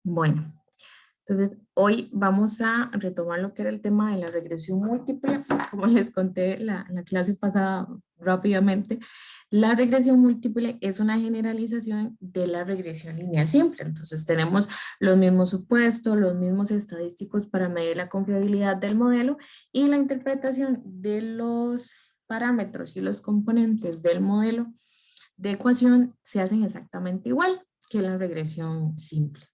Bueno, entonces hoy vamos a retomar lo que era el tema de la regresión múltiple. Como les conté la clase pasada rápidamente, la regresión múltiple es una generalización de la regresión lineal simple. Entonces tenemos los mismos supuestos, los mismos estadísticos para medir la confiabilidad del modelo y la interpretación de los parámetros y los componentes del modelo de ecuación se hacen exactamente igual que la regresión simple.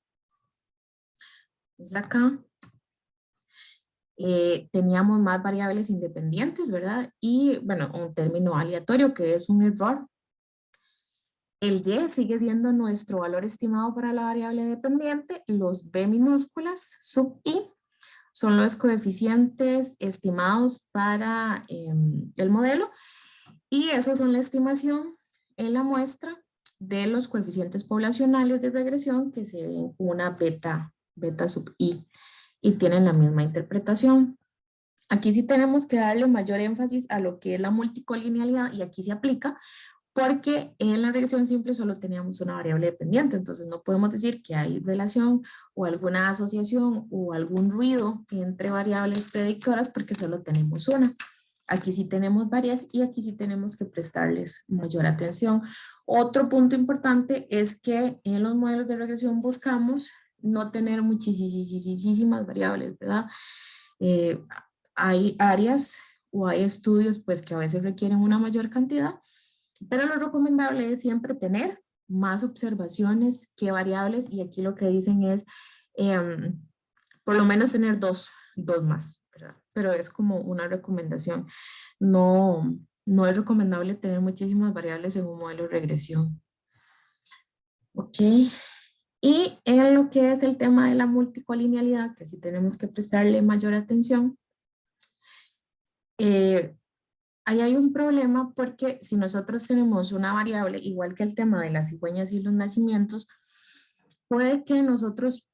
Entonces acá teníamos más variables independientes, ¿verdad? Y bueno, un término aleatorio que es un error. El y sigue siendo nuestro valor estimado para la variable dependiente. Los b minúsculas sub i son los coeficientes estimados para el modelo y esos son la estimación en la muestra de los coeficientes poblacionales de regresión que se ven con una beta sub i y tienen la misma interpretación. Aquí sí tenemos que darle mayor énfasis a lo que es la multicolinealidad y aquí se aplica porque en la regresión simple solo teníamos una variable dependiente, entonces no podemos decir que hay relación o alguna asociación o algún ruido entre variables predictoras porque solo tenemos una. Aquí sí tenemos varias y aquí sí tenemos que prestarles mayor atención. Otro punto importante es que en los modelos de regresión buscamos no tener muchísimas variables, ¿verdad? Eh, hay áreas o hay estudios pues que a veces requieren una mayor cantidad, pero lo recomendable es siempre tener más observaciones que variables y aquí lo que dicen es por lo menos tener dos más, ¿verdad? Pero es como una recomendación. No es recomendable tener muchísimas variables en un modelo de regresión. Ok. Y en lo que es el tema de la multicolinealidad, que sí tenemos que prestarle mayor atención, eh, ahí hay un problema porque si nosotros tenemos una variable, igual que el tema de las cigüeñas y los nacimientos, puede que nosotros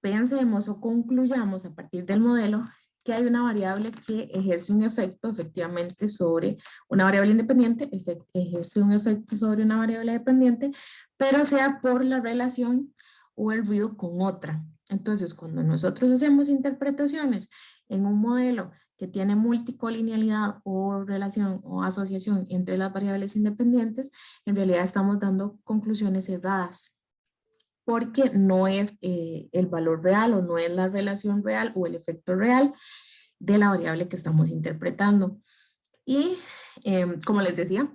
pensemos o concluyamos a partir del modelo que hay una variable que ejerce un efecto efectivamente sobre una variable independiente, ejerce un efecto sobre una variable dependiente, pero sea por la relación o el ruido con otra. Entonces, cuando nosotros hacemos interpretaciones en un modelo que tiene multicolinealidad o relación o asociación entre las variables independientes, en realidad estamos dando conclusiones erradas porque no es el valor real o no es la relación real o el efecto real de la variable que estamos interpretando. Y como les decía,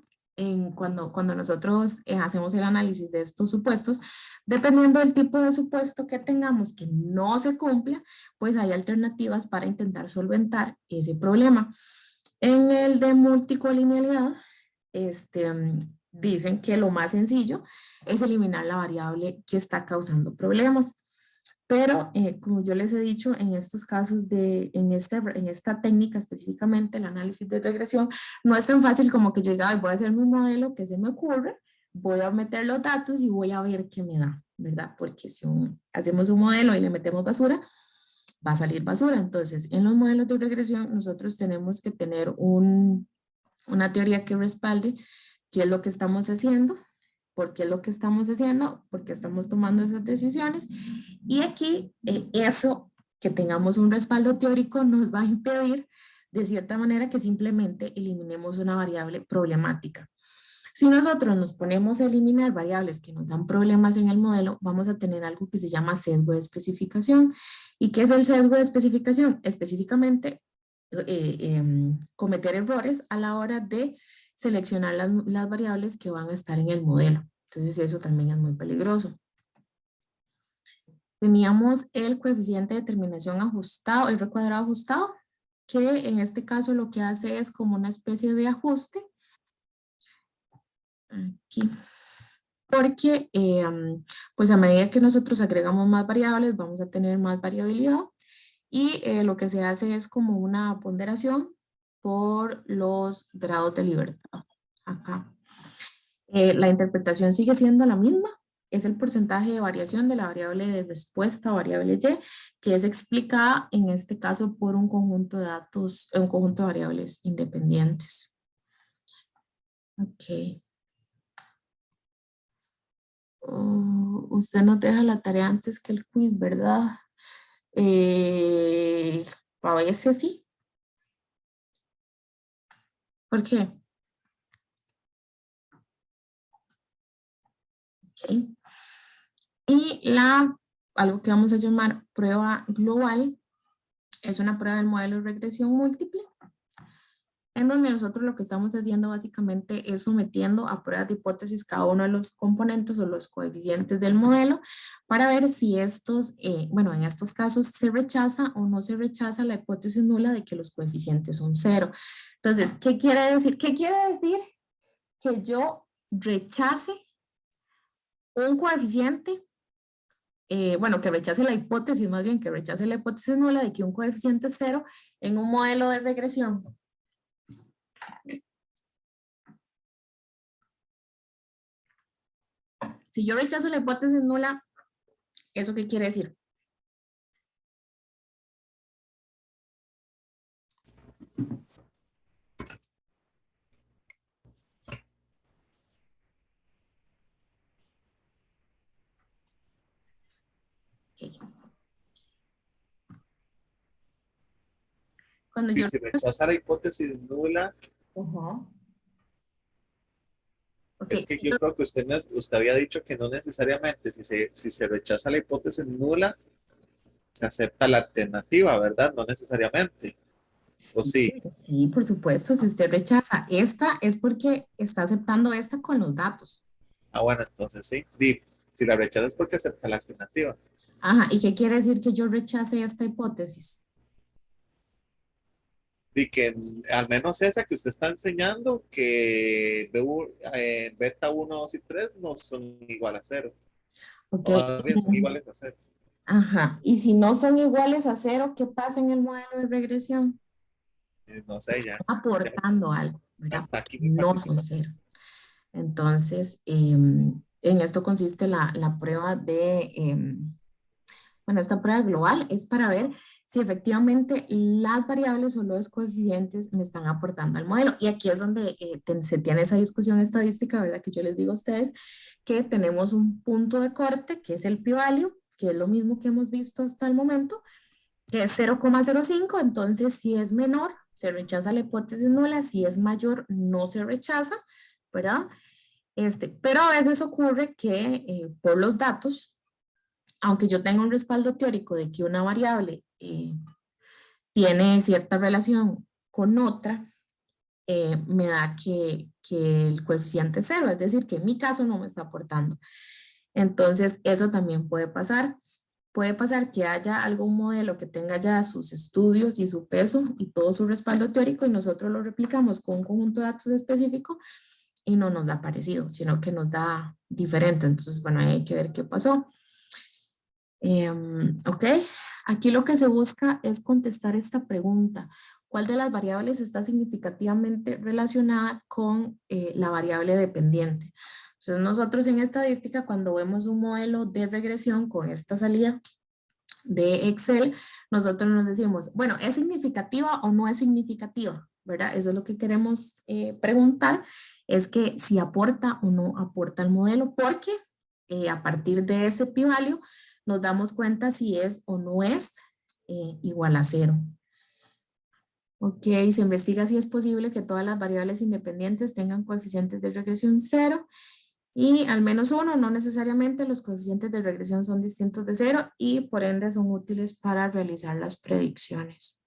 cuando nosotros hacemos el análisis de estos supuestos, dependiendo del tipo de supuesto que tengamos que no se cumpla, pues hay alternativas para intentar solventar ese problema. En el de multicolinealidad, dicen que lo más sencillo es eliminar la variable que está causando problemas. Pero como yo les he dicho, en estos casos, en esta técnica específicamente, el análisis de regresión, no es tan fácil como que llega y voy a hacer mi modelo que se me ocurre, voy a meter los datos y voy a ver qué me da, ¿verdad? Porque si hacemos un modelo y le metemos basura, va a salir basura. Entonces, en los modelos de regresión, nosotros tenemos que tener una teoría que respalde qué es lo que estamos haciendo, por qué es lo que estamos haciendo, por qué estamos tomando esas decisiones. Y aquí eso, que tengamos un respaldo teórico, nos va a impedir de cierta manera que simplemente eliminemos una variable problemática. Si nosotros nos ponemos a eliminar variables que nos dan problemas en el modelo, vamos a tener algo que se llama sesgo de especificación. ¿Y qué es el sesgo de especificación? Específicamente, cometer errores a la hora de seleccionar las variables que van a estar en el modelo. Entonces eso también es muy peligroso. Teníamos el coeficiente de determinación ajustado, el recuadrado ajustado, que en este caso lo que hace es como una especie de ajuste. Aquí. Porque pues a medida que nosotros agregamos más variables, vamos a tener más variabilidad y lo que se hace es como una ponderación por los grados de libertad. Acá. La interpretación sigue siendo la misma, es el porcentaje de variación de la variable de respuesta o variable y, que es explicada en este caso por un conjunto de datos, un conjunto de variables independientes. Ok. Usted nos deja la tarea antes que el quiz, ¿verdad? A veces sí. ¿Por qué? Ok. Y algo que vamos a llamar prueba global es una prueba del modelo de regresión múltiple, en donde nosotros lo que estamos haciendo básicamente es sometiendo a pruebas de hipótesis cada uno de los componentes o los coeficientes del modelo para ver si estos, bueno, en estos casos se rechaza o no se rechaza la hipótesis nula de que los coeficientes son cero. Entonces, ¿qué quiere decir? ¿Qué quiere decir que yo rechace un coeficiente? Bueno, que rechace la hipótesis, más bien que rechace la hipótesis nula de que un coeficiente es cero en un modelo de regresión. Si yo rechazo la hipótesis nula, ¿eso qué quiere decir? Okay. Cuando Y yo... si rechaza la hipótesis nula, Uh-huh. es Okay. que yo creo que usted había dicho que no necesariamente, si se rechaza la hipótesis nula, se acepta la alternativa, ¿verdad? No necesariamente. ¿O Sí, sí? sí, por supuesto. Si usted rechaza esta, es porque está aceptando esta con los datos. Ah, bueno, entonces sí. Si la rechaza es porque acepta la alternativa. Ajá. ¿Y qué quiere decir que yo rechace esta hipótesis? Y que al menos esa que usted está enseñando, que beta 1, 2 y 3 no son igual a cero. Ok. O más bien son iguales a cero. Ajá. Y si no son iguales a cero, ¿qué pasa en el modelo de regresión? No sé, ya, ya Aportando algo, ¿verdad? hasta Porque aquí mi no son participación. cero. Entonces, en esto consiste la prueba de, bueno, esta prueba global es para ver si efectivamente las variables o los coeficientes me están aportando al modelo. Y aquí es donde se tiene esa discusión estadística, ¿verdad? Que yo les digo a ustedes que tenemos un punto de corte, que es el p-value, que es lo mismo que hemos visto hasta el momento, que es 0,05. Entonces, si es menor, se rechaza la hipótesis nula; si es mayor, no se rechaza, ¿verdad? Pero a veces ocurre que por los datos, aunque yo tenga un respaldo teórico de que una variable tiene cierta relación con otra, me da que el coeficiente es cero, es decir, que en mi caso no me está aportando. Entonces, eso también puede pasar. Puede pasar que haya algún modelo que tenga ya sus estudios y su peso y todo su respaldo teórico y nosotros lo replicamos con un conjunto de datos específico y no nos da parecido, sino que nos da diferente. Entonces, bueno, ahí hay que ver qué pasó. Ok, aquí lo que se busca es contestar esta pregunta. ¿Cuál de las variables está significativamente relacionada con la variable dependiente? Entonces, nosotros en estadística, cuando vemos un modelo de regresión con esta salida de Excel, nosotros nos decimos, bueno, ¿es significativa o no es significativa? ¿Verdad? Eso es lo que queremos preguntar, es que si aporta o no aporta el modelo, porque a partir de ese p-value nos damos cuenta si es o no es igual a cero. Ok, se investiga si es posible que todas las variables independientes tengan coeficientes de regresión cero y al menos uno, no necesariamente los coeficientes de regresión son distintos de cero y por ende son útiles para realizar las predicciones.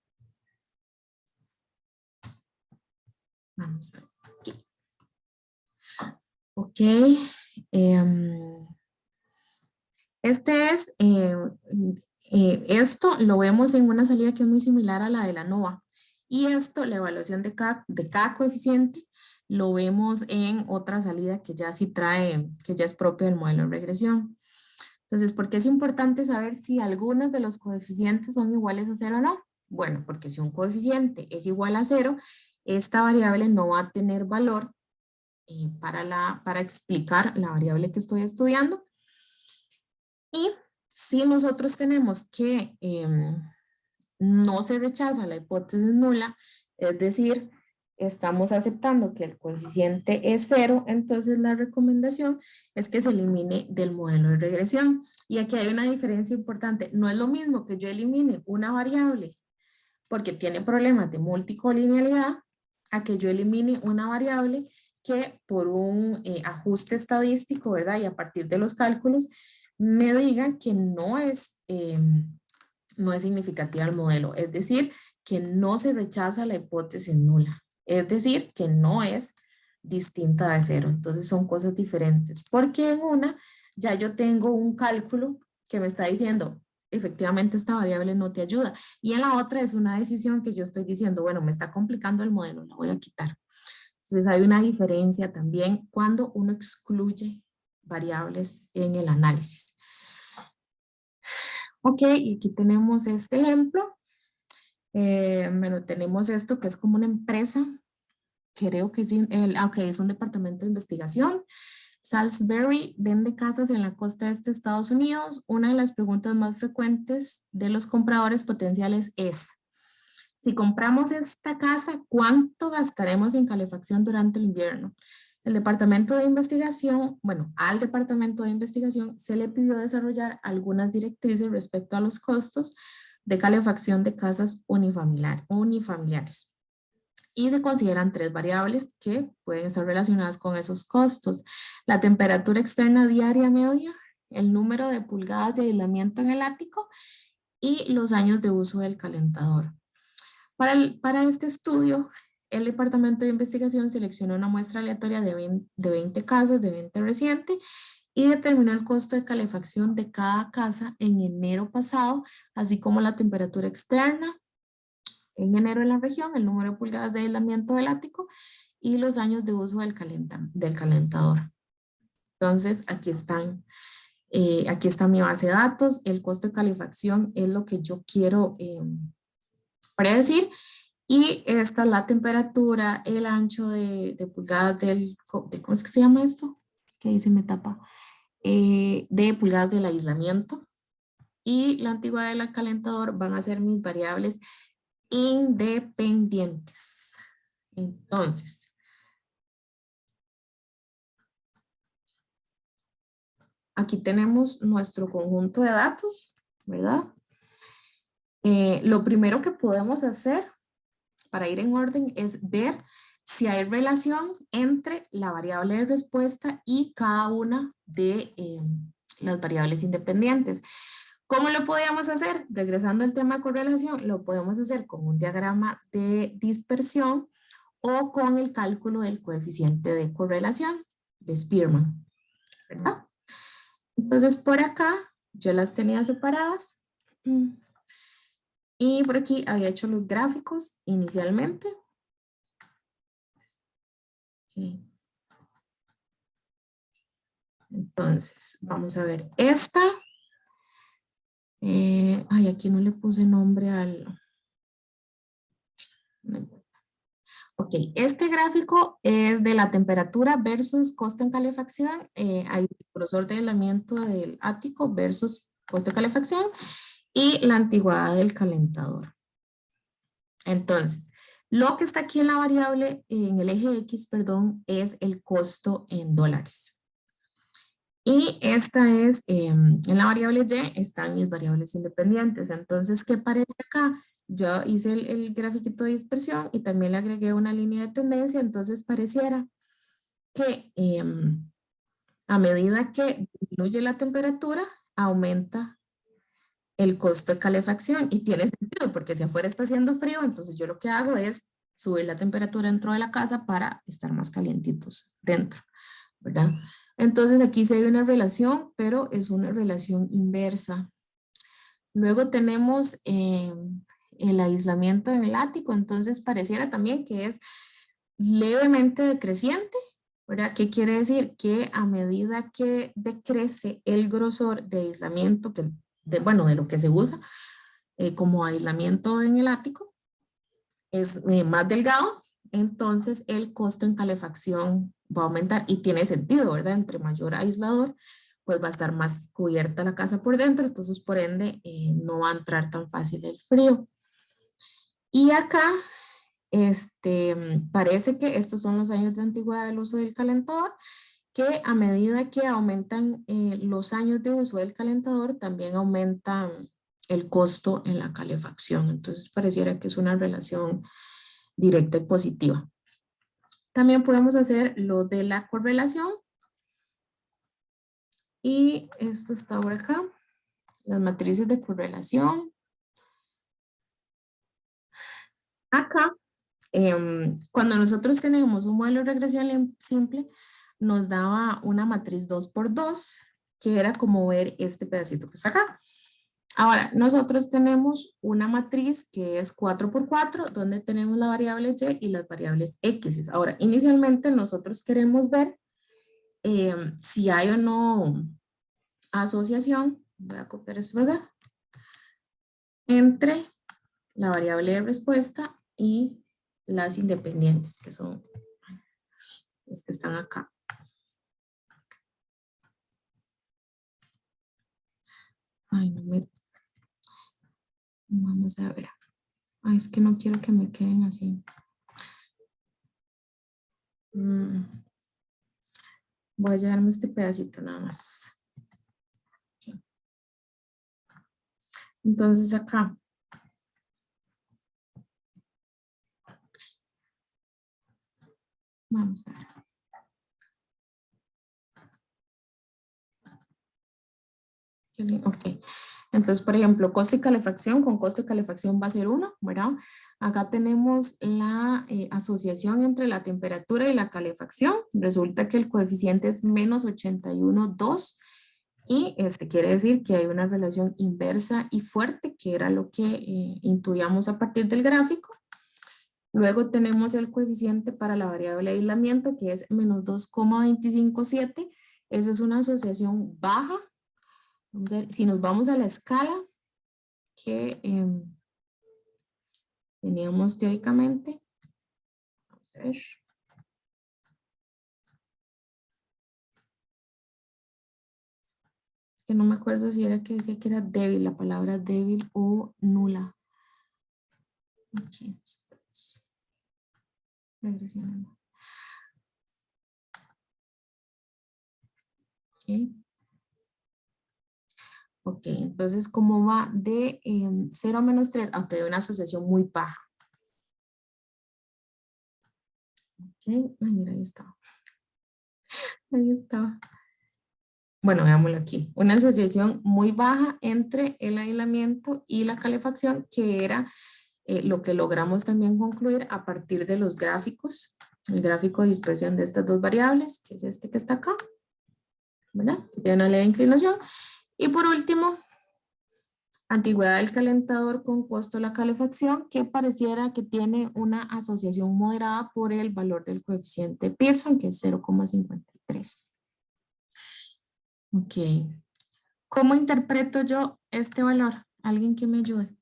Vamos a ver aquí. Ok. Este es, esto lo vemos en una salida que es muy similar a la de la NOVA. Y esto, la evaluación de cada coeficiente, lo vemos en otra salida que ya sí trae, que ya es propia del modelo de regresión. Entonces, ¿por qué es importante saber si algunos de los coeficientes son iguales a cero o no? Bueno, porque si un coeficiente es igual a cero, esta variable no va a tener valor para explicar la variable que estoy estudiando. Y si nosotros tenemos que no se rechaza la hipótesis nula, es decir, estamos aceptando que el coeficiente es 0, entonces la recomendación es que se elimine del modelo de regresión. Y aquí hay una diferencia importante. No es lo mismo que yo elimine una variable porque tiene problemas de multicolinealidad a que yo elimine una variable que por un ajuste estadístico, ¿verdad? Y a partir de los cálculos me diga que no es significativa el modelo. Es decir, que no se rechaza la hipótesis nula. Es decir, que no es distinta de 0. Entonces son cosas diferentes. Porque en una ya yo tengo un cálculo que me está diciendo, efectivamente esta variable no te ayuda. Y en la otra es una decisión que yo estoy diciendo, bueno, me está complicando el modelo, la voy a quitar. Entonces hay una diferencia también cuando uno excluye variables en el análisis. Ok, y aquí tenemos este ejemplo. Bueno, tenemos esto que es como una empresa, creo que es un departamento de investigación. Salisbury vende casas en la costa este de Estados Unidos. Una de las preguntas más frecuentes de los compradores potenciales es, si compramos esta casa, ¿cuánto gastaremos en calefacción durante el invierno? El departamento de investigación, bueno, al departamento de investigación se le pidió desarrollar algunas directrices respecto a los costos de calefacción de casas unifamiliares. Y se consideran 3 variables que pueden estar relacionadas con esos costos. La temperatura externa diaria media, el número de pulgadas de aislamiento en el ático y los años de uso del calentador. Para este estudio, el departamento de investigación seleccionó una muestra aleatoria de 20 casas de venta reciente y determinó el costo de calefacción de cada casa en enero pasado, así como la temperatura externa en enero en la región, el número de pulgadas de aislamiento del ático y los años de uso del calentador. Entonces, aquí está mi base de datos. El costo de calefacción es lo que yo quiero predecir. Y esta es la temperatura, el ancho de pulgadas ¿cómo es que se llama esto? Es que ahí se me tapa. De pulgadas del aislamiento. Y la antigüedad del calentador van a ser mis variables independientes. Entonces, aquí tenemos nuestro conjunto de datos, ¿verdad? Lo primero que podemos hacer para ir en orden es ver si hay relación entre la variable de respuesta y cada una de las variables independientes. ¿Cómo lo podíamos hacer? Regresando al tema de correlación, lo podemos hacer con un diagrama de dispersión o con el cálculo del coeficiente de correlación de Spearman, ¿verdad? Entonces por acá yo las tenía separadas y por aquí había hecho los gráficos inicialmente. Okay. Entonces vamos a ver esta. Aquí no le puse nombre al... Ok, este gráfico es de la temperatura versus costo en calefacción, hay grosor de aislamiento del ático versus costo de calefacción y la antigüedad del calentador. Entonces, lo que está aquí en la variable, en el eje X, perdón, es el costo en dólares. Y esta es, en la variable Y están mis variables independientes. Entonces, ¿qué parece acá? Yo hice el grafiquito de dispersión y también le agregué una línea de tendencia, entonces pareciera que a medida que disminuye la temperatura, aumenta el costo de calefacción y tiene sentido porque si afuera está haciendo frío, entonces yo lo que hago es subir la temperatura dentro de la casa para estar más calientitos dentro, ¿verdad? Entonces aquí se ve una relación, pero es una relación inversa. Luego tenemos el aislamiento en el ático, entonces pareciera también que es levemente decreciente, ¿verdad? ¿Qué quiere decir? Que a medida que decrece el grosor de aislamiento, de lo que se usa como aislamiento en el ático, es más delgado, entonces el costo en calefacción va a aumentar y tiene sentido, ¿verdad? Entre mayor aislador, pues va a estar más cubierta la casa por dentro, entonces por ende no va a entrar tan fácil el frío. Y acá Parece que estos son los años de antigüedad del uso del calentador, que a medida que aumentan los años de uso del calentador, también aumenta el costo en la calefacción. Entonces pareciera que es una relación directa y positiva. También podemos hacer lo de la correlación. Y esto está por acá, las matrices de correlación. Acá, cuando nosotros tenemos un modelo de regresión simple, nos daba una matriz 2 por 2, que era como ver este pedacito que está acá. Ahora, nosotros tenemos una matriz que es 4 por 4, donde tenemos la variable y y las variables x. Ahora, inicialmente nosotros queremos ver si hay o no asociación, voy a copiar esto por acá, entre la variable de respuesta y las independientes, que son las que están acá. Ay, no me... Vamos a ver. Ay, es que no quiero que me queden así. Voy a llevarme este pedacito nada más. Entonces acá. Vamos a ver. Ok. Entonces, por ejemplo, costo y calefacción, con costo y calefacción va a ser 1, ¿verdad? Acá tenemos la asociación entre la temperatura y la calefacción. Resulta que el coeficiente es menos 81,2 y quiere decir que hay una relación inversa y fuerte, que era lo que intuíamos a partir del gráfico. Luego tenemos el coeficiente para la variable de aislamiento, que es menos 2,257. Esa es una asociación baja. Vamos a ver, si nos vamos a la escala que teníamos teóricamente, vamos a ver. Es que no me acuerdo si era que decía que era débil, la palabra débil o nula. Aquí. Regresionando. Ok. Ok, entonces, ¿cómo va de 0 a menos 3? Aunque hay una asociación muy baja. Ok, ay, mira, ahí está. Ahí está. Bueno, veámoslo aquí. Una asociación muy baja entre el aislamiento y la calefacción, que era lo que logramos también concluir a partir de los gráficos. El gráfico de dispersión de estas dos variables, que es este que está acá, ¿verdad? Tiene una leve inclinación. Y por último, antigüedad del calentador con costo de la calefacción, que pareciera que tiene una asociación moderada por el valor del coeficiente Pearson, que es 0,53. Ok. ¿Cómo interpreto yo este valor? ¿Alguien que me ayude?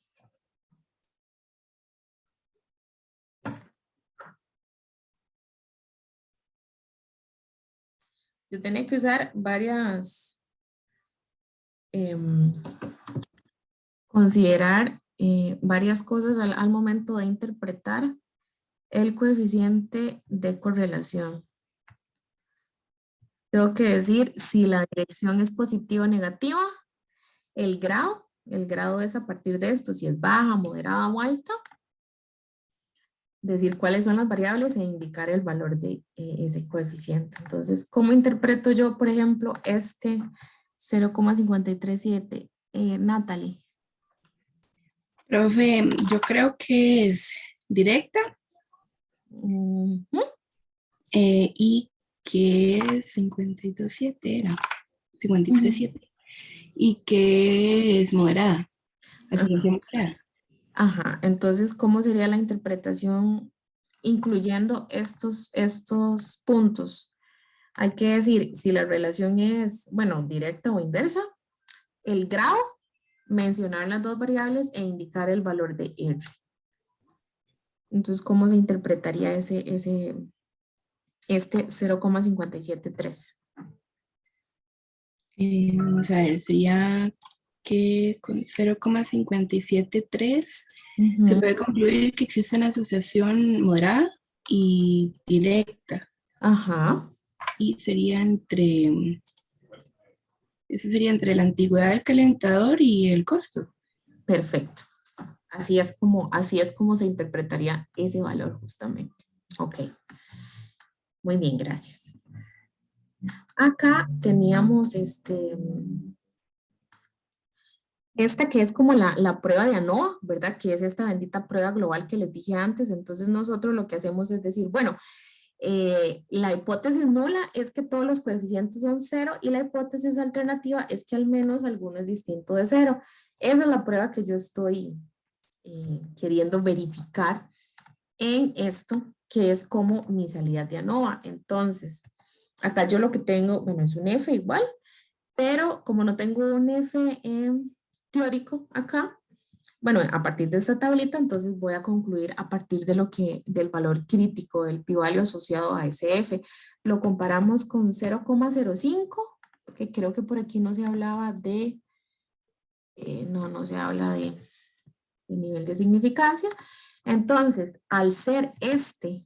Yo tenía que usar varias, considerar varias cosas al momento de interpretar el coeficiente de correlación. Tengo que decir si la dirección es positiva o negativa, el grado es a partir de esto, si es baja, moderada o alta, decir cuáles son las variables e indicar el valor de ese coeficiente. Entonces, ¿cómo interpreto yo, por ejemplo, este 0,537? Natalie. Profe, yo creo que es directa y que es 52,7 era, 53,7 y que es moderada, asociación moderada. Ajá, entonces, ¿cómo sería la interpretación incluyendo estos puntos? Hay que decir si la relación es, bueno, directa o inversa, el grado, mencionar las dos variables e indicar el valor de R. Entonces, ¿cómo se interpretaría este 0,573? Vamos a ver, sería que con 0,573 se Ujú. puede concluir que existe una asociación moderada y directa. Ajá, Y eso sería entre la antigüedad del calentador y el costo. perfecto. Así es como se interpretaría ese valor justamente. Ok, muy bien, gracias. Acá teníamos esta que es como la prueba de ANOVA, ¿verdad? Que es esta bendita prueba global que les dije antes. Entonces nosotros lo que hacemos es decir, bueno, la hipótesis nula es que todos los coeficientes son cero y la hipótesis alternativa es que al menos alguno es distinto de cero. Esa es la prueba que yo estoy queriendo verificar en esto, que es como mi salida de ANOVA. Entonces, acá yo lo que tengo, bueno, es un F igual, pero como no tengo un F teórico acá, bueno, a partir de esta tablita, entonces voy a concluir a partir de del valor crítico del pi-value asociado a ese F. Lo comparamos con 0,05, porque creo que por aquí no se hablaba de, no se habla de nivel de significancia. Entonces, al ser este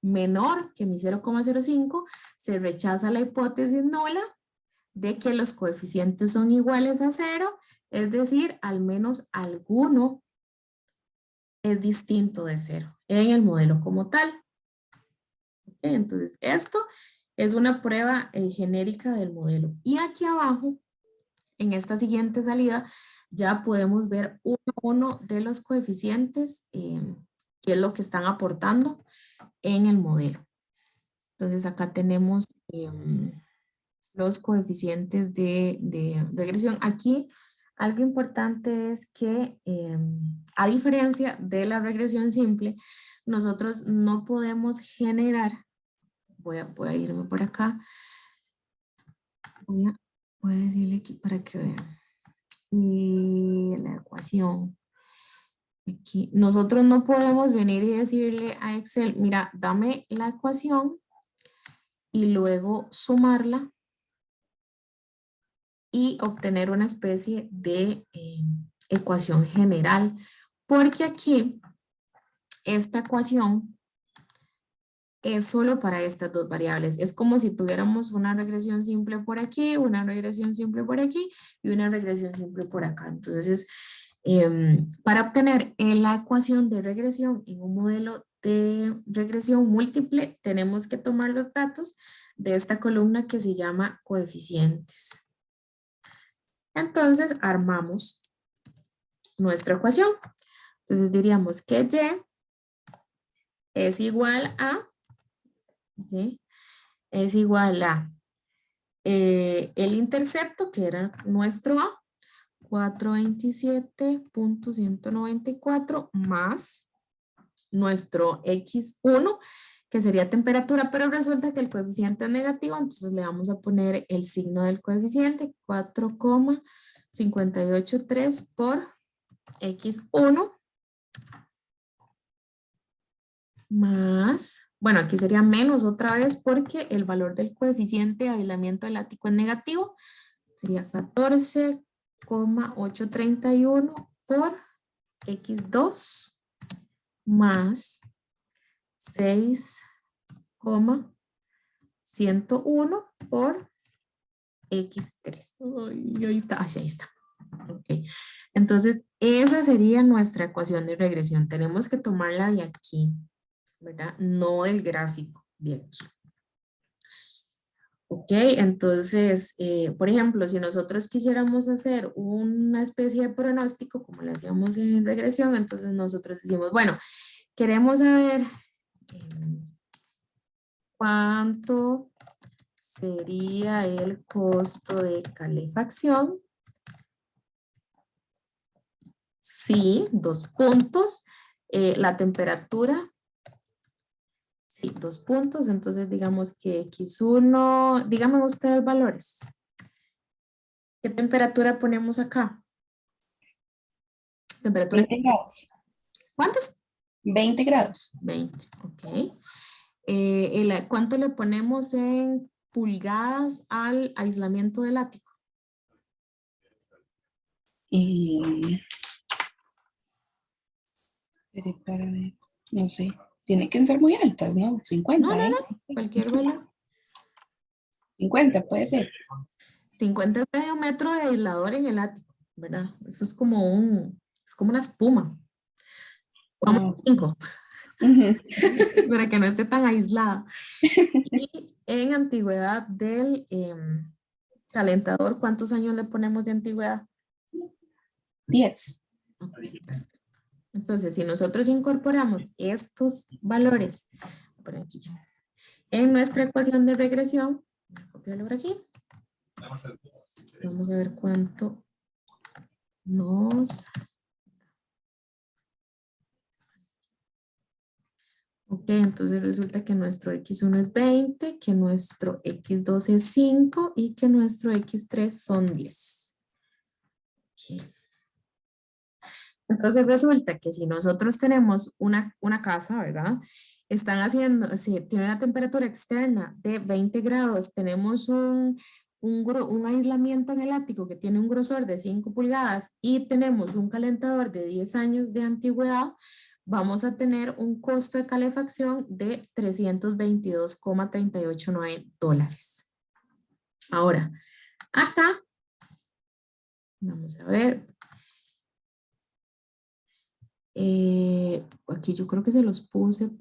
menor que mi 0,05, se rechaza la hipótesis nula de que los coeficientes son iguales a cero, es decir, al menos alguno es distinto de cero en el modelo como tal. Entonces, esto es una prueba genérica del modelo. Y aquí abajo, en esta siguiente salida, ya podemos ver uno a uno de los coeficientes, que es lo que están aportando en el modelo. Entonces, acá tenemos los coeficientes de regresión. Aquí algo importante es que a diferencia de la regresión simple, nosotros no podemos generar, voy a irme por acá, voy a decirle aquí para que vean. Y la ecuación. Aquí, nosotros no podemos venir y decirle a Excel, mira, dame la ecuación y luego sumarla y obtener una especie de ecuación general, porque aquí esta ecuación es solo para estas dos variables. Es como si tuviéramos una regresión simple por aquí, una regresión simple por aquí y una regresión simple por acá. Entonces, para obtener la ecuación de regresión en un modelo de regresión múltiple, tenemos que tomar los datos de esta columna que se llama coeficientes. Entonces, armamos nuestra ecuación. Entonces, diríamos que Y es igual a, ¿sí? Es igual a el intercepto, que era nuestro A, 427.194 más nuestro X1, que sería temperatura, pero resulta que el coeficiente es negativo, entonces le vamos a poner el signo del coeficiente, 4,583 por X1 más, bueno, aquí sería menos otra vez porque el valor del coeficiente de aislamiento del ático es negativo, sería 14,831 por X2 más 6,101 por X3. Ay, ahí está, ahí está. Okay. Entonces, esa sería nuestra ecuación de regresión. Tenemos que tomarla de aquí, ¿verdad? No del gráfico de aquí. Ok, entonces, por ejemplo, si nosotros quisiéramos hacer una especie de pronóstico, como lo hacíamos en regresión, entonces nosotros decimos, bueno, queremos saber cuánto sería el costo de calefacción. Sí, dos puntos. La temperatura. Sí, dos puntos. Entonces digamos que X1, díganme ustedes valores. ¿Qué temperatura ponemos acá? Temperatura. 20 grados. ¿Cuántos? 20 grados. 20, ok. ¿Cuánto le ponemos en pulgadas al aislamiento del ático? Espérame, no sé. Tiene que ser muy altas, ¿no? 50, No, no, ¿eh? no, cualquier valor. 50 puede ser. 50 es medio metro de aislador en el ático, ¿verdad? Eso es como una espuma. Vamos Ah, a 5, ujú. para que no esté tan aislada. Y en antigüedad del calentador, ¿cuántos años le ponemos de antigüedad? 10. Ok, perfecto. Entonces, si nosotros incorporamos estos valores por aquí, en nuestra ecuación de regresión, voy a copiarlo por aquí. Vamos a ver cuánto nos... Ok, entonces resulta que nuestro X1 es 20, que nuestro X2 es 5 y que nuestro X3 son 10. Ok. Entonces resulta que si nosotros tenemos una casa, ¿verdad? Están haciendo, si tiene una temperatura externa de 20 grados, tenemos un aislamiento en el ático que tiene un grosor de 5 pulgadas y tenemos un calentador de 10 años de antigüedad, vamos a tener un costo de calefacción de $322,389. Ahora, acá, vamos a ver, aquí yo creo que se los puse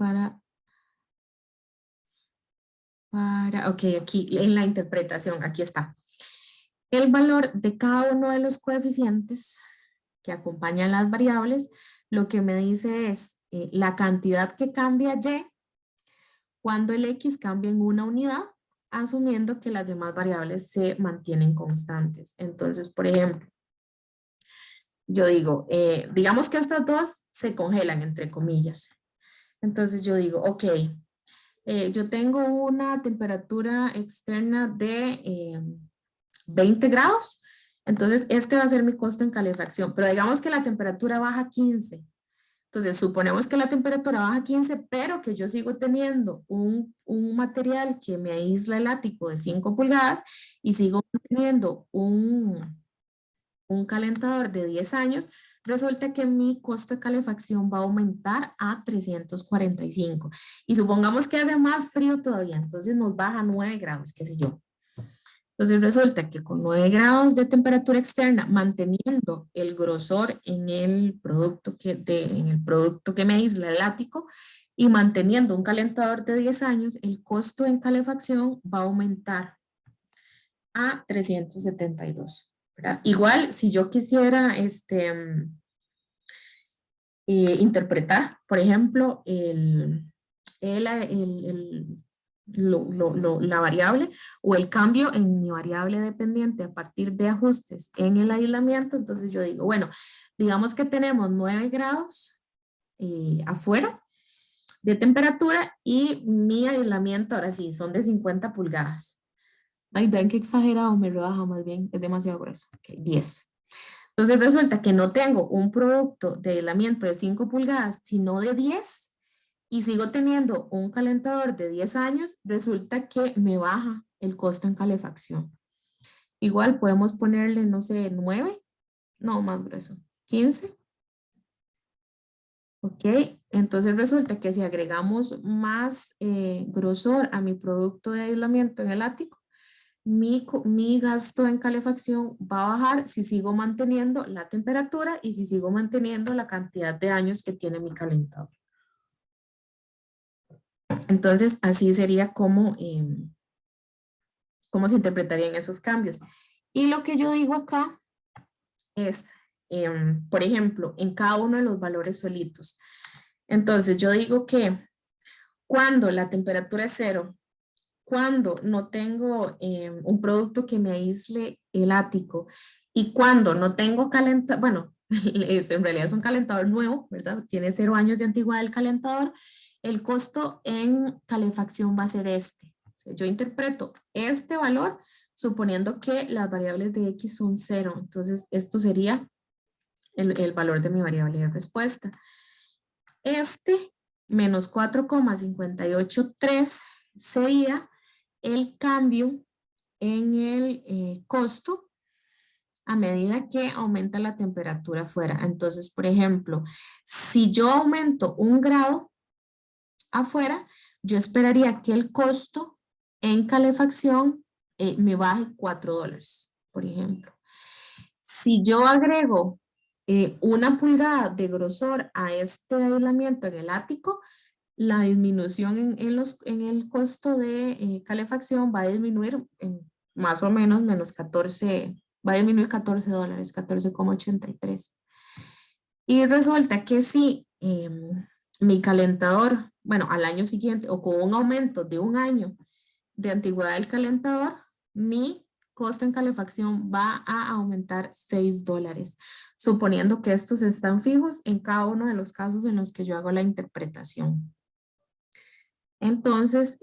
ok, aquí en la interpretación, aquí está. El valor de cada uno de los coeficientes que acompañan las variables, lo que me dice es la cantidad que cambia Y cuando el X cambia en una unidad, asumiendo que las demás variables se mantienen constantes. Entonces, por ejemplo, yo digo, digamos que estas dos se congelan, entre comillas. Entonces yo digo, ok, yo tengo una temperatura externa de 20 grados, entonces este va a ser mi costo en calefacción, pero digamos que la temperatura baja a 15. Entonces suponemos que la temperatura baja a 15, pero que yo sigo teniendo un material que me aísla el ático de 5 pulgadas y sigo teniendo un calentador de 10 años, resulta que mi costo de calefacción va a aumentar a 345. Y supongamos que hace más frío todavía, entonces nos baja a 9 grados, qué sé yo. Entonces resulta que con 9 grados de temperatura externa, manteniendo el grosor en el producto que me aísla el ático y manteniendo un calentador de 10 años, el costo en calefacción va a aumentar a 372. ¿Verdad? Igual, si yo quisiera interpretar, por ejemplo, la variable o el cambio en mi variable dependiente a partir de ajustes en el aislamiento, entonces yo digo, bueno, digamos que tenemos 9 grados afuera de temperatura y mi aislamiento, ahora sí, son de 50 pulgadas. Ay, ven qué exagerado, me rebaja más bien, es demasiado grueso. Okay, 10. Entonces resulta que no tengo un producto de aislamiento de 5 pulgadas, sino de 10, y sigo teniendo un calentador de 10 años, resulta que me baja el costo en calefacción. Igual podemos ponerle, no sé, 9, no, más grueso, 15. Ok, entonces resulta que si agregamos más grosor a mi producto de aislamiento en el ático, mi gasto en calefacción va a bajar si sigo manteniendo la temperatura y si sigo manteniendo la cantidad de años que tiene mi calentador. Entonces, así sería como se interpretarían esos cambios. Y lo que yo digo acá es, por ejemplo, en cada uno de los valores solitos. Entonces, yo digo que cuando la temperatura es 0, cuando no tengo un producto que me aísle el ático y cuando no tengo calentador, bueno, en realidad es un calentador nuevo, ¿verdad? Tiene 0 años de antigüedad el calentador, el costo en calefacción va a ser este. Yo interpreto este valor suponiendo que las variables de X son 0, entonces esto sería el valor de mi variable de respuesta. Este menos 4,583 sería el cambio en el costo a medida que aumenta la temperatura afuera. Entonces, por ejemplo, si yo aumento 1 grado afuera, yo esperaría que el costo en calefacción me baje $4, por ejemplo. Si yo agrego 1 pulgada de grosor a este aislamiento en el ático, la disminución en el costo de calefacción va a disminuir más o menos menos 14, va a disminuir $14, 14,83. Y resulta que si mi calentador, bueno, al año siguiente o con un aumento de 1 año de antigüedad del calentador, mi costo en calefacción va a aumentar $6, suponiendo que estos están fijos en cada uno de los casos en los que yo hago la interpretación. Entonces,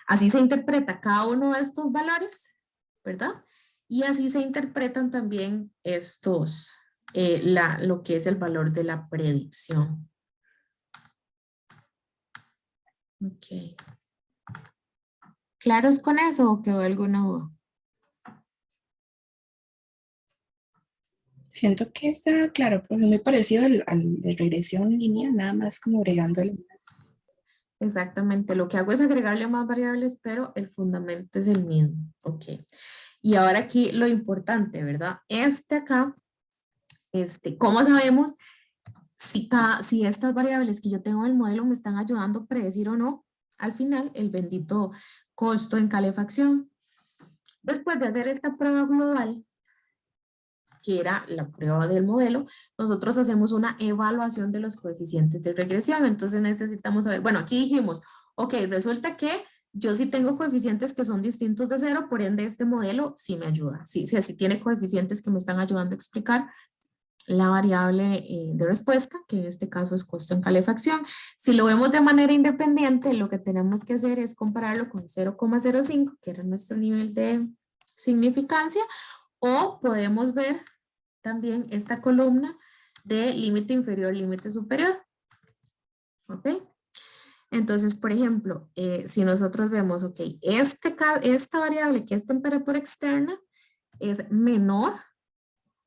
así se interpreta cada uno de estos valores, ¿verdad? Y así se interpretan también estos, lo que es el valor de la predicción. Ok. ¿Claros con eso o quedó alguna duda? Siento que está claro, porque es muy parecido al de regresión lineal, nada más como agregándole. Exactamente, lo que hago es agregarle más variables, pero el fundamento es el mismo. Ok. Y ahora aquí lo importante, ¿verdad? Acá, ¿cómo sabemos si estas variables que yo tengo en el modelo me están ayudando a predecir o no al final el bendito costo en calefacción? Después de hacer esta prueba global, que era la prueba del modelo, nosotros hacemos una evaluación de los coeficientes de regresión. Entonces necesitamos saber, bueno, aquí dijimos, ok, resulta que yo sí tengo coeficientes que son distintos de 0, por ende este modelo sí me ayuda. Sí, sí tiene coeficientes que me están ayudando a explicar la variable de respuesta, que en este caso es costo en calefacción. Si lo vemos de manera independiente, lo que tenemos que hacer es compararlo con 0,05, que era nuestro nivel de significancia, o podemos ver también esta columna de límite inferior, límite superior. ¿Ok? Entonces, por ejemplo, si nosotros vemos, ok, esta variable que es temperatura externa es menor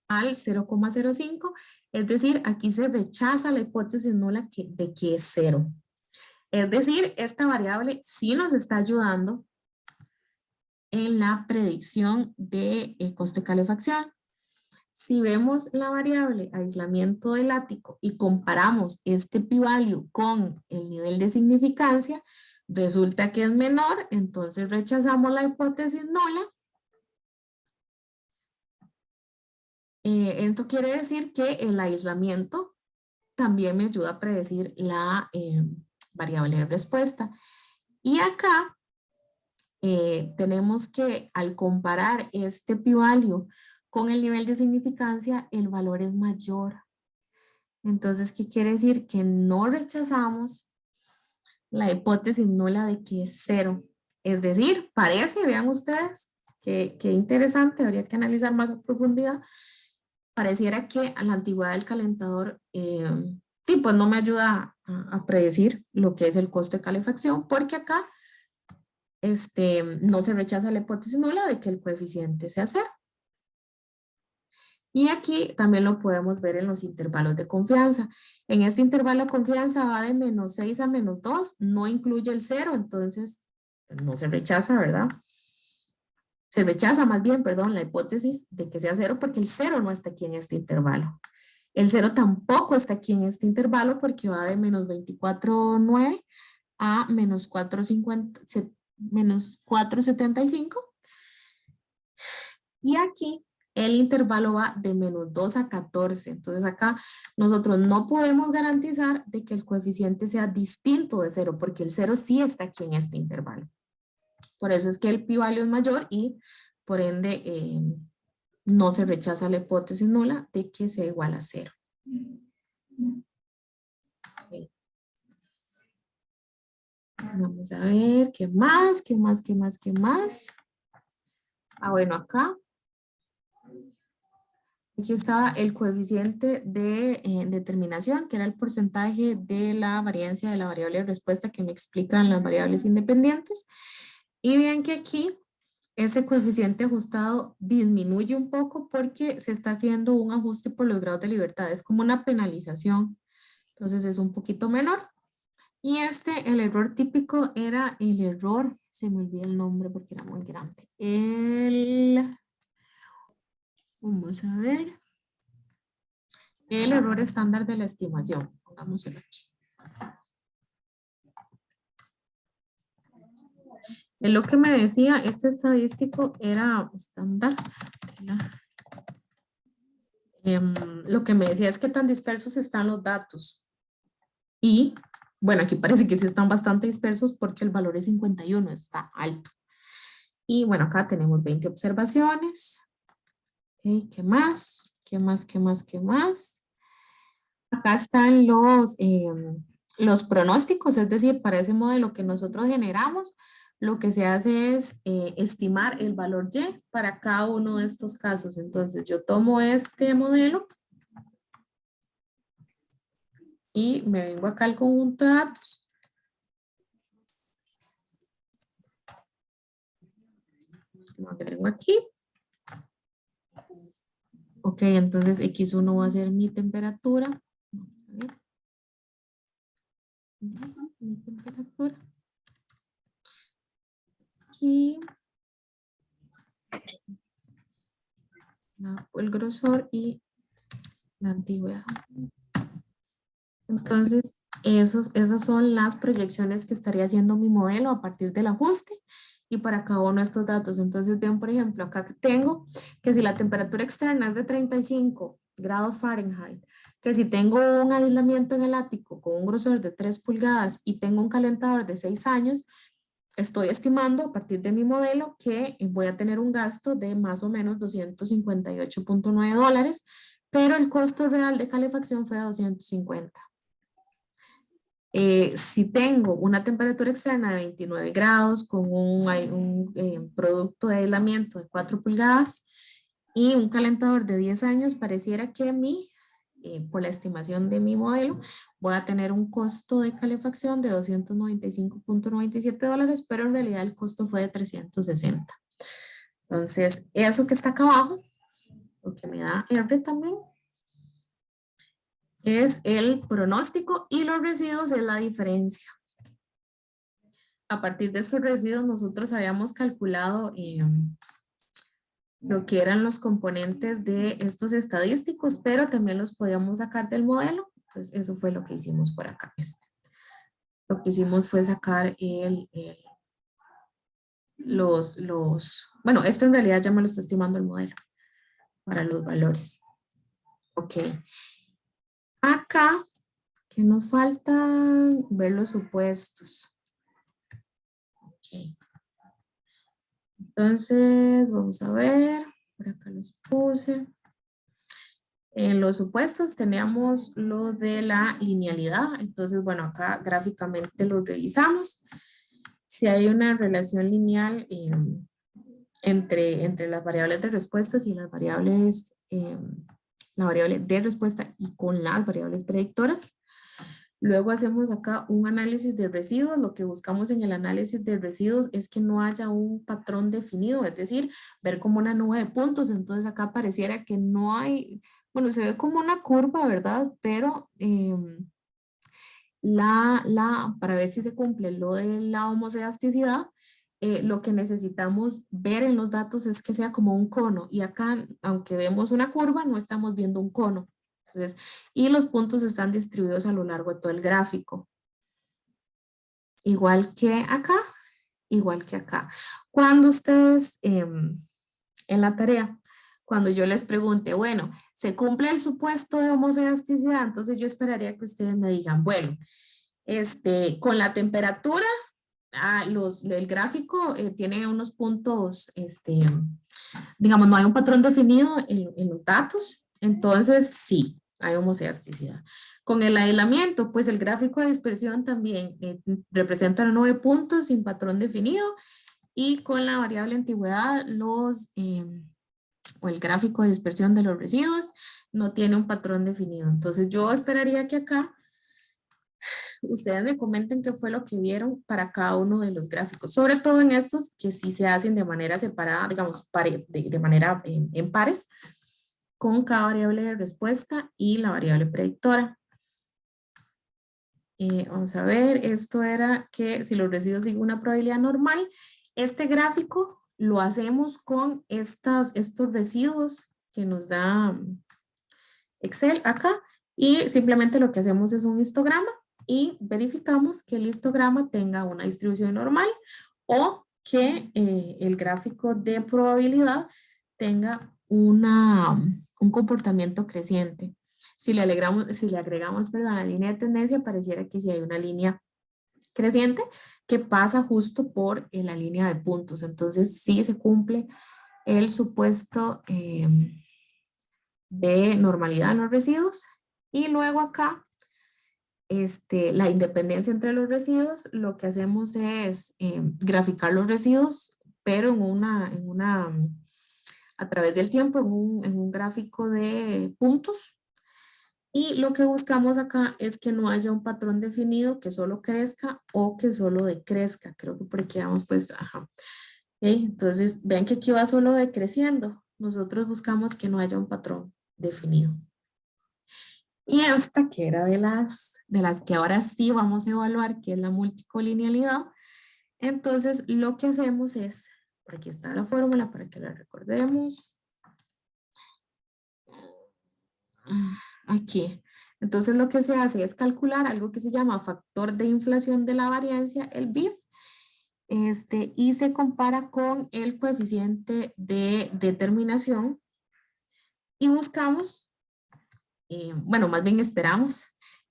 al 0,05, es decir, aquí se rechaza la hipótesis nula de que es 0. Es decir, esta variable sí nos está ayudando en la predicción de costo de calefacción. Si vemos la variable aislamiento del ático y comparamos este p-value con el nivel de significancia, resulta que es menor, entonces rechazamos la hipótesis nula. Esto quiere decir que el aislamiento también me ayuda a predecir la variable de respuesta. Y acá tenemos que al comparar este p-value con el nivel de significancia, el valor es mayor. Entonces, ¿qué quiere decir? Que no rechazamos la hipótesis nula de que es 0. Es decir, parece, vean ustedes, qué interesante, habría que analizar más a profundidad. Pareciera que a la antigüedad del calentador, pues no me ayuda a predecir lo que es el costo de calefacción, porque acá no se rechaza la hipótesis nula de que el coeficiente sea 0. Y aquí también lo podemos ver en los intervalos de confianza. En este intervalo de confianza va de -6 a -2, no incluye el 0, entonces no se rechaza, ¿verdad? Se rechaza más bien, perdón, la hipótesis de que sea 0 porque el 0 no está aquí en este intervalo. El 0 tampoco está aquí en este intervalo porque va de -24,9 a -4,75. Y aquí el intervalo va de -2 a 14. Entonces acá nosotros no podemos garantizar de que el coeficiente sea distinto de 0 porque el 0 sí está aquí en este intervalo. Por eso es que el p-value es mayor y por ende no se rechaza la hipótesis nula de que sea igual a 0. Okay. Vamos a ver qué más. Bueno, acá. Aquí estaba el coeficiente de determinación, que era el porcentaje de la variancia de la variable de respuesta que me explican las variables independientes. Y bien que aquí ese coeficiente ajustado disminuye un poco porque se está haciendo un ajuste por los grados de libertad. Es como una penalización. Entonces es un poquito menor. Y el error típico era el error, se me olvidó el nombre porque era muy grande. Vamos a ver. El error estándar de la estimación. Pongámoslo aquí. Es lo que me decía, este estadístico era estándar. Lo que me decía es que tan dispersos están los datos. Y bueno, aquí parece que sí están bastante dispersos porque el valor es 51, está alto. Y bueno, acá tenemos 20 observaciones. Okay, ¿qué más? ¿Qué más? ¿Qué más? ¿Qué más? Acá están los pronósticos, es decir, para ese modelo que nosotros generamos, lo que se hace es estimar el valor Y para cada uno de estos casos. Entonces, yo tomo este modelo y me vengo acá al conjunto de datos. Lo agrego aquí. Ok, entonces X1 va a ser mi temperatura. Mi temperatura. Aquí. El grosor y la antigüedad. Entonces, esas son las proyecciones que estaría haciendo mi modelo a partir del ajuste y para cada uno de estos datos. Entonces, vean, por ejemplo, acá tengo que si la temperatura externa es de 35 grados Fahrenheit, que si tengo un aislamiento en el ático con un grosor de 3 pulgadas y tengo un calentador de 6 años, estoy estimando a partir de mi modelo que voy a tener un gasto de más o menos $258.9, pero el costo real de calefacción fue de 250. Si tengo una temperatura externa de 29 grados con un producto de aislamiento de 4 pulgadas y un calentador de 10 años, pareciera que por la estimación de mi modelo, voy a tener un costo de calefacción de $295.97, pero en realidad el costo fue de 360. Entonces, eso que está acá abajo, lo que me da R también, es el pronóstico y los residuos es la diferencia. A partir de estos residuos nosotros habíamos calculado lo que eran los componentes de estos estadísticos, pero también los podíamos sacar del modelo. Entonces eso fue lo que hicimos por acá. Lo que hicimos fue sacar bueno, esto en realidad ya me lo está estimando el modelo para los valores. Ok. Acá, ¿qué nos falta? Ver los supuestos. Ok. Entonces, vamos a ver. Por acá los puse. En los supuestos teníamos lo de la linealidad. Entonces, bueno, acá gráficamente lo revisamos. Si hay una relación lineal entre las variables de respuestas y las variables, la variable de respuesta y con las variables predictoras. Luego hacemos acá un análisis de residuos. Lo que buscamos en el análisis de residuos es que no haya un patrón definido, es decir, ver como una nube de puntos. Entonces acá pareciera que no hay, bueno, se ve como una curva, ¿verdad? Pero para ver si se cumple lo de la homocedasticidad, lo que necesitamos ver en los datos es que sea como un cono. Y acá, aunque vemos una curva, no estamos viendo un cono. Entonces, y los puntos están distribuidos a lo largo de todo el gráfico. Igual que acá, igual que acá. Cuando ustedes en la tarea, cuando yo les pregunte, bueno, ¿se cumple el supuesto de homocedasticidad? Entonces yo esperaría que ustedes me digan, bueno, con la temperatura, el gráfico tiene unos puntos, digamos, no hay un patrón definido en los datos, entonces sí, hay homocedasticidad. Con el aislamiento, pues el gráfico de dispersión también representa 9 puntos sin patrón definido, y con la variable antigüedad, o el gráfico de dispersión de los residuos no tiene un patrón definido. Entonces yo esperaría que acá ustedes me comenten qué fue lo que vieron para cada uno de los gráficos, sobre todo en estos que sí se hacen de manera separada, digamos, de manera en pares, con cada variable de respuesta y la variable predictora. Vamos a ver, esto era que si los residuos siguen una probabilidad normal, este gráfico lo hacemos con estos residuos que nos da Excel acá, y simplemente lo que hacemos es un histograma y verificamos que el histograma tenga una distribución normal o que el gráfico de probabilidad tenga un comportamiento creciente. Si le agregamos, perdón, la línea de tendencia, pareciera que si hay una línea creciente que pasa justo por la línea de puntos. Entonces sí se cumple el supuesto de normalidad en los residuos. Y luego acá, la independencia entre los residuos, lo que hacemos es graficar los residuos, pero a través del tiempo, en un gráfico de puntos. Y lo que buscamos acá es que no haya un patrón definido que solo crezca o que solo decrezca. Creo que por aquí vamos pues, ajá. Entonces, vean que aquí va solo decreciendo. Nosotros buscamos que no haya un patrón definido. Y esta que era de las que ahora sí vamos a evaluar, que es la multicolinealidad. Entonces, lo que hacemos es, por aquí está la fórmula para que la recordemos. Aquí. Entonces, lo que se hace es calcular algo que se llama factor de inflación de la variancia, el BIF, y se compara con el coeficiente de determinación y buscamos, bueno, más bien esperamos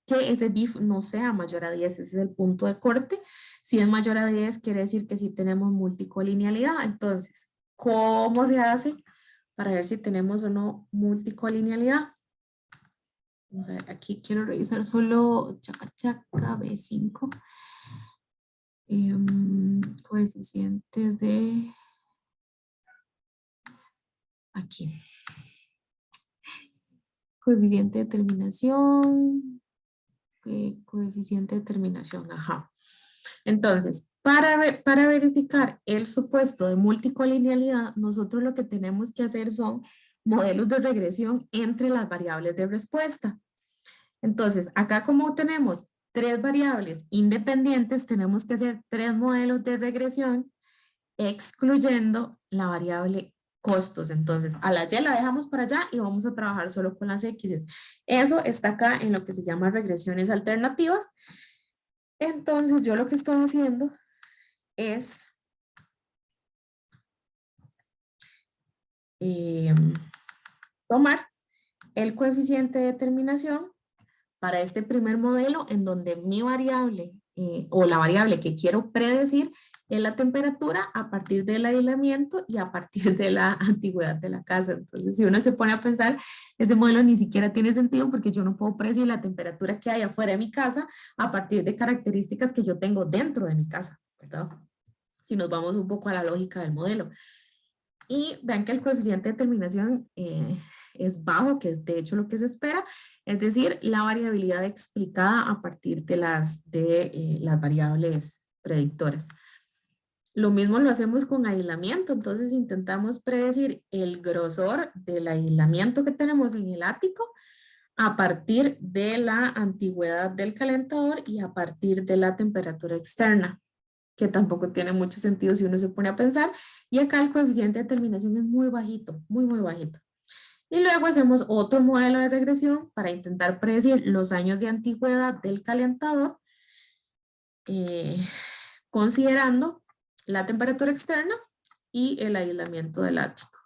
que ese BIF no sea mayor a 10, ese es el punto de corte. Si es mayor a 10, quiere decir que sí tenemos multicolinealidad. Entonces, ¿cómo se hace para ver si tenemos o no multicolinealidad? Vamos a ver, aquí quiero revisar solo chaca chaca B5. Coeficiente de... Aquí. Coeficiente de terminación. Coeficiente de terminación, ajá. Entonces, para verificar el supuesto de multicolinealidad, nosotros lo que tenemos que hacer son modelos de regresión entre las variables de respuesta. Entonces, acá como tenemos 3 variables independientes, tenemos que hacer 3 modelos de regresión excluyendo la variable costos. Entonces, a la Y la dejamos para allá y vamos a trabajar solo con las X. Eso está acá en lo que se llama regresiones alternativas. Entonces, yo lo que estoy haciendo es tomar el coeficiente de determinación para este primer modelo en donde mi variable o la variable que quiero predecir es la temperatura a partir del aislamiento y a partir de la antigüedad de la casa. Entonces, si uno se pone a pensar, ese modelo ni siquiera tiene sentido porque yo no puedo predecir la temperatura que hay afuera de mi casa a partir de características que yo tengo dentro de mi casa, ¿verdad? Si nos vamos un poco a la lógica del modelo. Y vean que el coeficiente de determinación es bajo, que es de hecho lo que se espera, es decir, la variabilidad explicada a partir de las variables predictoras. Lo mismo lo hacemos con aislamiento, entonces intentamos predecir el grosor del aislamiento que tenemos en el ático a partir de la antigüedad del calentador y a partir de la temperatura externa, que tampoco tiene mucho sentido si uno se pone a pensar, y acá el coeficiente de determinación es muy bajito, muy bajito. Y luego hacemos otro modelo de regresión para intentar predecir los años de antigüedad del calentador, considerando la temperatura externa y el aislamiento del ático.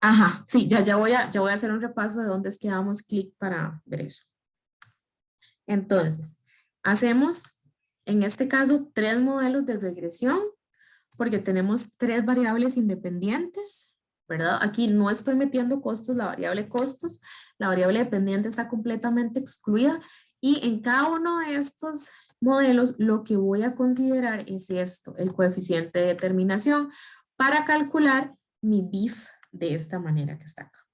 Ajá, sí, ya voy a hacer un repaso de dónde es que damos clic para ver eso. Entonces, hacemos, en este caso, 3 modelos de regresión, porque tenemos 3 variables independientes, ¿verdad? Aquí no estoy metiendo costos, la variable costos, la variable dependiente está completamente excluida, y en cada uno de estos modelos lo que voy a considerar es esto, el coeficiente de determinación, para calcular mi BIF de esta manera que está acá.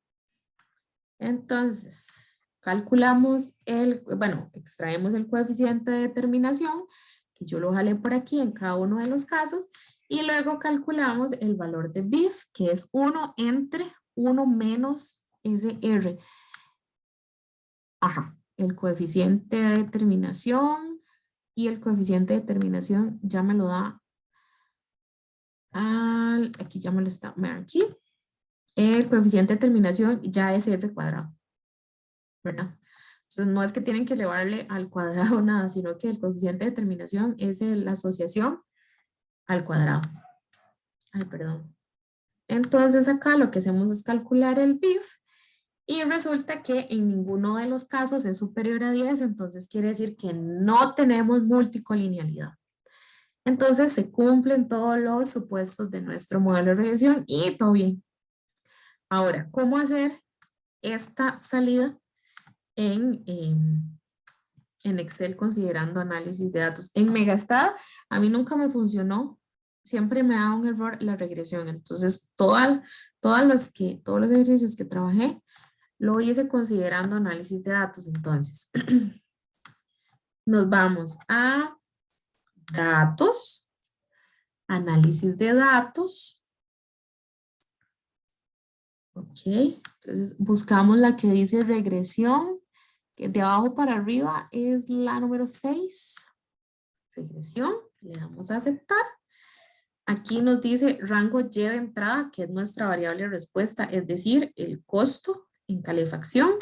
Entonces, calculamos extraemos el coeficiente de determinación, que yo lo jalé por aquí en cada uno de los casos, y luego calculamos el valor de BIF, que es 1 entre 1 menos SR. Ajá, el coeficiente de determinación y el coeficiente de determinación ya me lo da, aquí ya me lo está, aquí, el coeficiente de determinación ya es R cuadrado, ¿verdad? Entonces no es que tienen que llevarle al cuadrado nada, sino que el coeficiente de determinación es la asociación al cuadrado. Ay, perdón. Entonces acá lo que hacemos es calcular el BIF y resulta que en ninguno de los casos es superior a 10, entonces quiere decir que no tenemos multicolinealidad. Entonces se cumplen todos los supuestos de nuestro modelo de regresión y todo bien. Ahora, ¿cómo hacer esta salida en Excel considerando análisis de datos? En Megastat a mí nunca me funcionó, siempre me da un error la regresión. Entonces todos los ejercicios que trabajé lo hice considerando análisis de datos. Entonces nos vamos a datos, análisis de datos. Ok, entonces buscamos la que dice regresión, que de abajo para arriba es la número 6. Regresión, le damos a aceptar. Aquí nos dice rango Y de entrada, que es nuestra variable de respuesta, es decir, el costo en calefacción.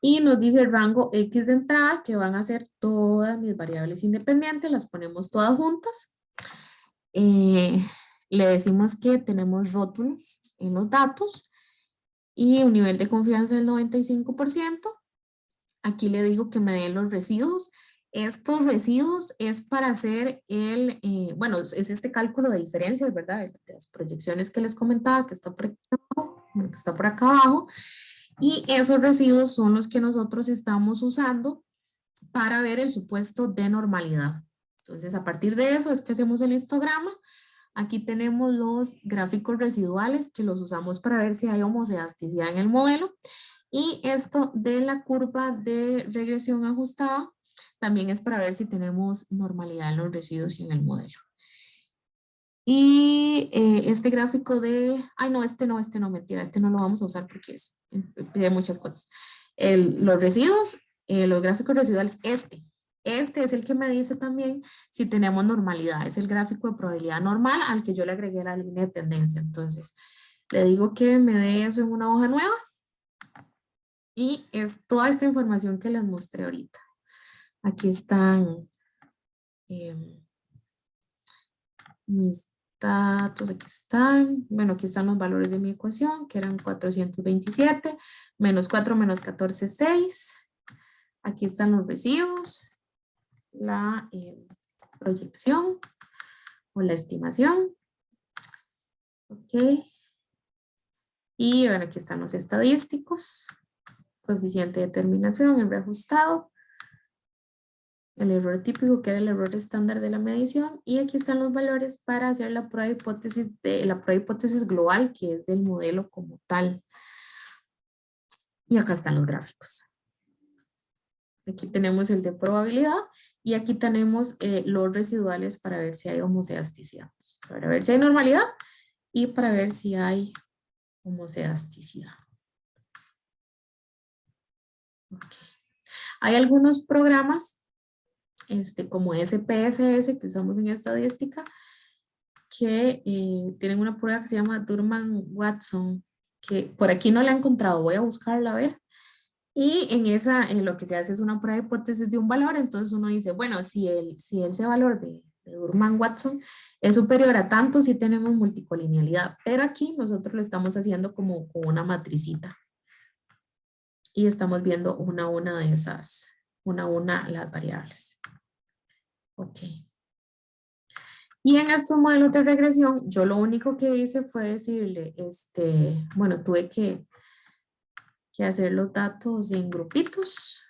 Y nos dice el rango X de entrada, que van a ser todas mis variables independientes, las ponemos todas juntas. Le decimos que tenemos rótulos en los datos y un nivel de confianza del 95%. Aquí le digo que me den los residuos. Estos residuos es para hacer es este cálculo de diferencias, ¿verdad? De las proyecciones que les comentaba, que está por aquí abajo, que está por acá abajo. Y esos residuos son los que nosotros estamos usando para ver el supuesto de normalidad. Entonces, a partir de eso es que hacemos el histograma. Aquí tenemos los gráficos residuales que los usamos para ver si hay homocedasticidad en el modelo. Y esto de la curva de regresión ajustada también es para ver si tenemos normalidad en los residuos y en el modelo. Y este gráfico de, este no, mentira, este no lo vamos a usar porque pide muchas cosas. Los residuos, los gráficos residuales, este es el que me dice también si tenemos normalidad, es el gráfico de probabilidad normal al que yo le agregué la línea de tendencia. Entonces, le digo que me dé eso en una hoja nueva y es toda esta información que les mostré ahorita. Aquí están mis datos, aquí están, bueno, aquí están los valores de mi ecuación, que eran 427, menos 4 menos 14, 6. Aquí están los residuos, la proyección o la estimación. Ok. Y bueno, aquí están los estadísticos, coeficiente de determinación, el reajustado, el error típico, que era el error estándar de la medición, y aquí están los valores para hacer la prueba de hipótesis global, que es del modelo como tal. Y acá están los gráficos. Aquí tenemos el de probabilidad y aquí tenemos los residuales para ver si hay homocedasticidad. Para ver si hay normalidad y para ver si hay homocedasticidad. Okay. Hay algunos programas como SPSS que usamos en estadística que tienen una prueba que se llama Durman-Watson, que por aquí no la he encontrado, voy a buscarla a ver. Y en lo que se hace es una prueba de hipótesis de un valor, entonces uno dice, bueno, si ese valor de Durman-Watson es superior a tanto, sí tenemos multicolinealidad, pero aquí nosotros lo estamos haciendo como con una matricita. Y estamos viendo una a una de esas, una a una las variables. Ok. Y en estos modelos de regresión, yo lo único que hice fue decirle, bueno, tuve que hacer los datos en grupitos.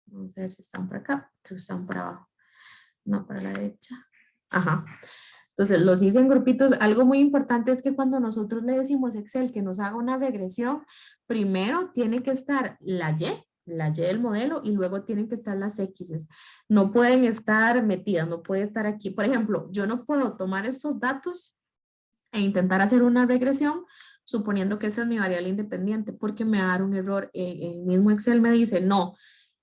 Vamos a ver si están por acá, creo que están para abajo. No, para la derecha. Ajá. Entonces, los hice en grupitos. Algo muy importante es que cuando nosotros le decimos a Excel que nos haga una regresión, primero tiene que estar la Y del modelo, y luego tienen que estar las X. No pueden estar metidas, no puede estar aquí. Por ejemplo, yo no puedo tomar estos datos e intentar hacer una regresión suponiendo que esta es mi variable independiente, porque me va a dar un error. El mismo Excel me dice, no,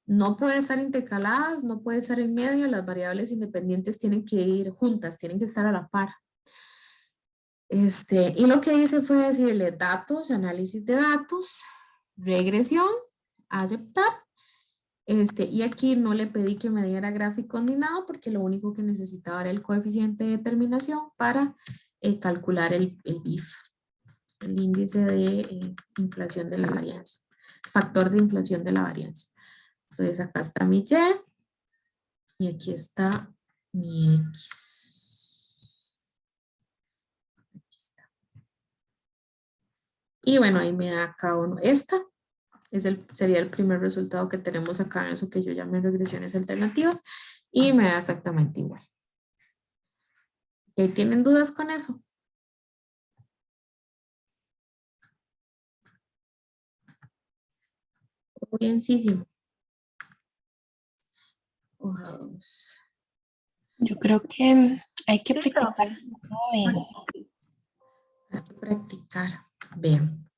no puede estar intercaladas, no puede estar en medio, las variables independientes tienen que ir juntas, tienen que estar a la par. Y lo que hice fue decirle datos, análisis de datos, regresión, aceptar. Y aquí no le pedí que me diera gráficos ni nada, porque lo único que necesitaba era el coeficiente de determinación para calcular el BIF, el índice de inflación de la varianza, factor de inflación de la varianza. Entonces acá está mi Y aquí está mi X. Aquí está. Y bueno, ahí me da cada uno. Esta sería el primer resultado que tenemos acá en eso que yo llamé regresiones alternativas, y me da exactamente igual. ¿Ok? ¿Tienen dudas con eso? Bienísimo. Hoja 2. Yo creo que hay que Sí, practicar. hay que practicar. Vean.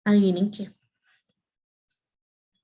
Adivinen qué.